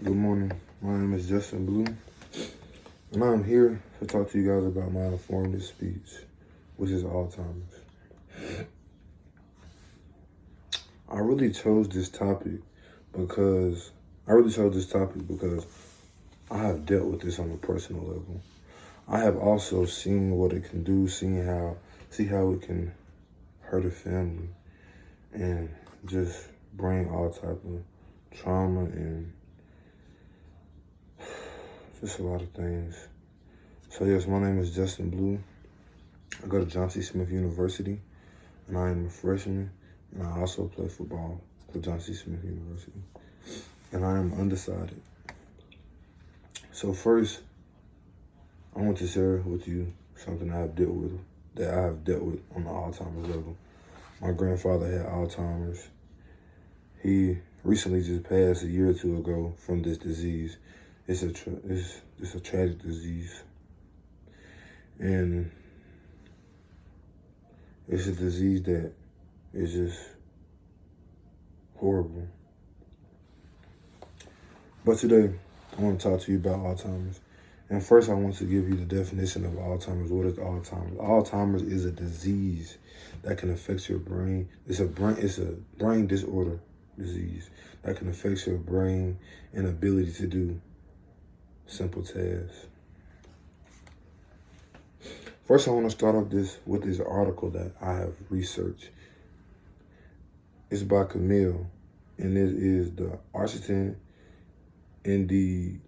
Good morning. My name is Justin Blue, and I'm here to talk to you guys about my informative speech, which is Alzheimer's. I really chose this topic because I have dealt with this on a personal level. I have also seen what it can do, see how it can hurt a family and just bring all type of trauma and just a lot of things. So yes, my name is Justin Blue. I go to John C. Smith University, and I am a freshman, and I also play football for John C. Smith University, and I am undecided. So first, I want to share with you something that I have dealt with on the Alzheimer's level. My grandfather had Alzheimer's. He recently just passed a year or two ago from this disease. It's a tragic disease, and it's a disease that is just horrible. But today, I want to talk to you about Alzheimer's. And first, I want to give you the definition of Alzheimer's. What is Alzheimer's? Alzheimer's is a disease that can affect your brain. It's a brain disorder disease that can affect your brain and ability to do simple tasks. First, I want to start off with this article that I have researched. It's by Camille, and it is the Arlington in the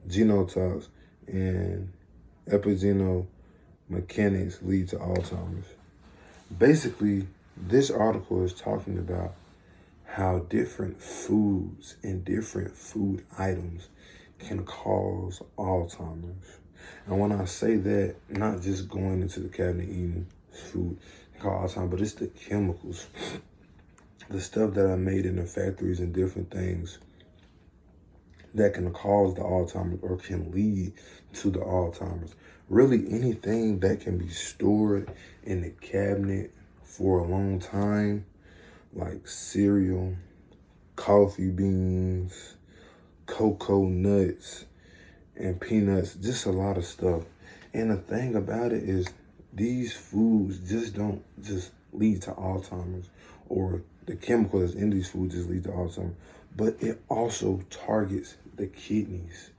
genotypes and epigenomechanics lead to Alzheimer's. Basically, this article is talking about how different foods and different food items can cause Alzheimer's. And when I say that, not just going into the cabinet eating food can cause Alzheimer's, but it's the chemicals, the stuff that are made in the factories and different things that can cause the Alzheimer's or can lead to the Alzheimer's. Really anything that can be stored in the cabinet for a long time, like cereal, coffee beans, cocoa nuts, and peanuts, just a lot of stuff. And the thing about it is these foods just don't just lead to Alzheimer's, or the chemical that's in these foods just lead to Alzheimer's, but it also targets the kidneys.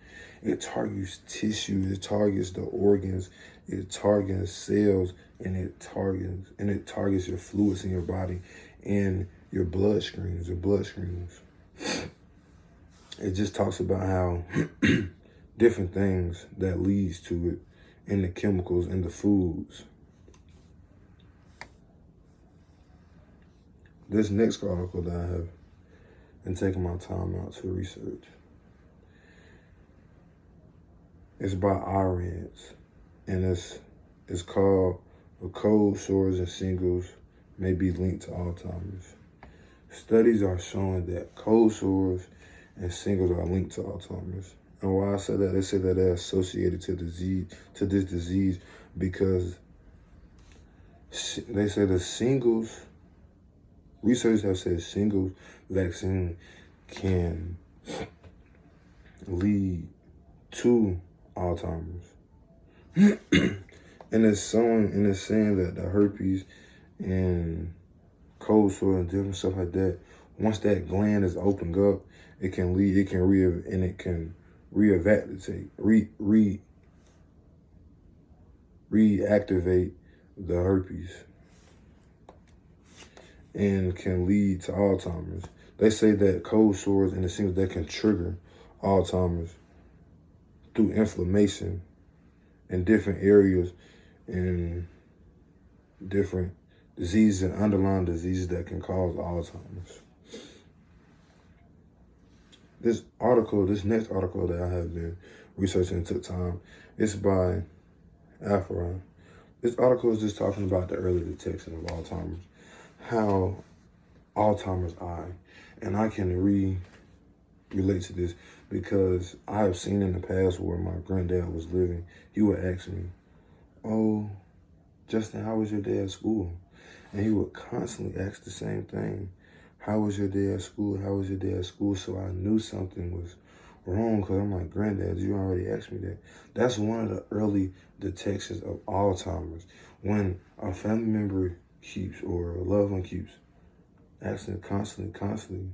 It targets tissue, it targets the organs, it targets cells, and it targets your fluids in your body and your bloodstreams. It just talks about how different things that leads to it in the chemicals in the foods. This next article that I have been taking my time out to research, it's by Iranz, and it's called "The Cold Sores and Shingles May Be Linked to Alzheimer's." Studies are showing that cold sores and shingles are linked to Alzheimer's. And why I say that, they say that they're associated to this disease because they say the shingles, researchers have said shingles vaccine can lead to Alzheimer's. And it's saying that the herpes and cold sore and different stuff like that, once that gland is opened up, it can reactivate the herpes and can lead to Alzheimer's. They say that cold sores and the things that can trigger Alzheimer's through inflammation in different areas and different diseases and underlying diseases that can cause Alzheimer's. This next article that I have been researching and took time, it's by Afra. This article is just talking about the early detection of Alzheimer's, how Alzheimer's eye, and I can relate to this because I have seen in the past where my granddad was living, he would ask me, "Oh, Justin, how was your day at school?" And he would constantly ask the same thing. How was your day at school? How was your day at school? So I knew something wrong because I'm like, granddad, you already asked me that. That's one of the early detections of Alzheimer's. When a family member keeps or a loved one keeps asking constantly,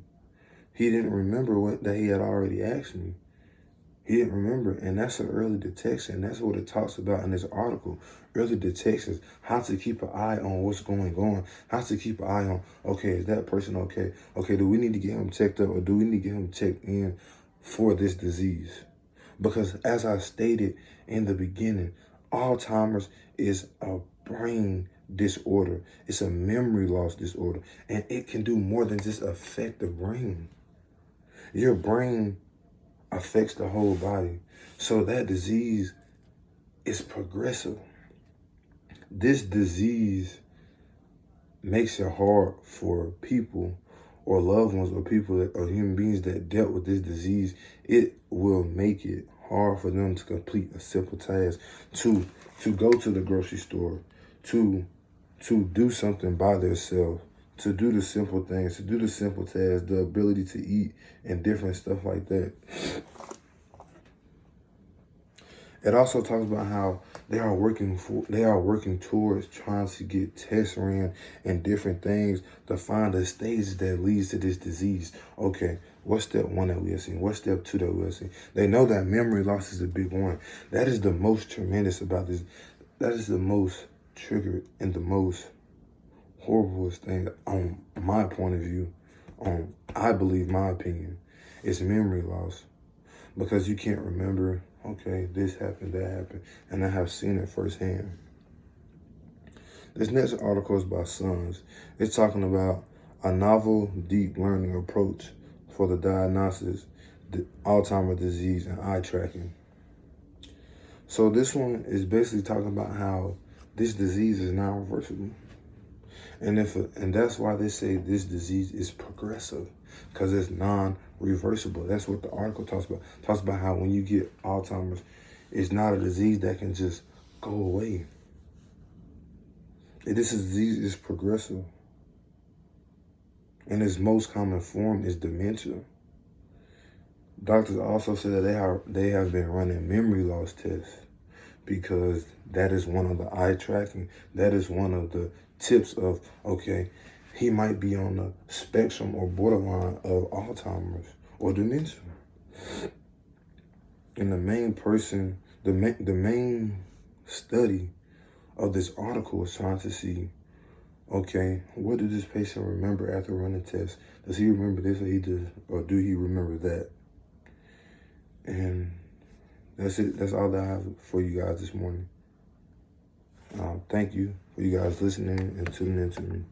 he didn't remember that he had already asked me. He didn't remember, and that's an early detection. That's what it talks about in this article. Early detections, how to keep an eye on what's going on, how to keep an eye on, okay, is that person okay? Okay, do we need to get him checked up or do we need to get him checked in for this disease? Because as I stated in the beginning, Alzheimer's is a brain disorder. It's a memory loss disorder, and it can do more than just affect the brain. Your brain affects the whole body. So that disease is progressive. This disease makes it hard for people or loved ones or people that or human beings that dealt with this disease. It will make it hard for them to complete a simple task, to go to the grocery store, to do something by themselves, to do the simple things, to do the simple tasks, the ability to eat and different stuff like that. It also talks about how they are working towards trying to get tests ran and different things to find the stages that leads to this disease. Okay, what's step one that we are seeing? What's step two that we are seeing? They know that memory loss is a big one. That is the most tremendous about this. That is the most triggered and the most horriblest thing on my point of view, I believe my opinion, is memory loss. Because you can't remember, okay, this happened, that happened, and I have seen it firsthand. This next article is by Sons. It's talking about a novel deep learning approach for the diagnosis, the Alzheimer's disease, and eye tracking. So this one is basically talking about how this disease is non-reversible. And that's why they say this disease is progressive, because it's non-reversible. That's what the article talks about. Talks about how when you get Alzheimer's, it's not a disease that can just go away. This disease is progressive. And its most common form is dementia. Doctors also say that they have been running memory loss tests, because that is one of the eye tracking. That is one of the tips of, okay, he might be on the spectrum or borderline of Alzheimer's or dementia. And the main study of this article is trying to see, okay, what did this patient remember after running tests? Does he remember this or do he remember that? And that's it. That's all that I have for you guys this morning. Thank you for you guys listening and tuning in to me.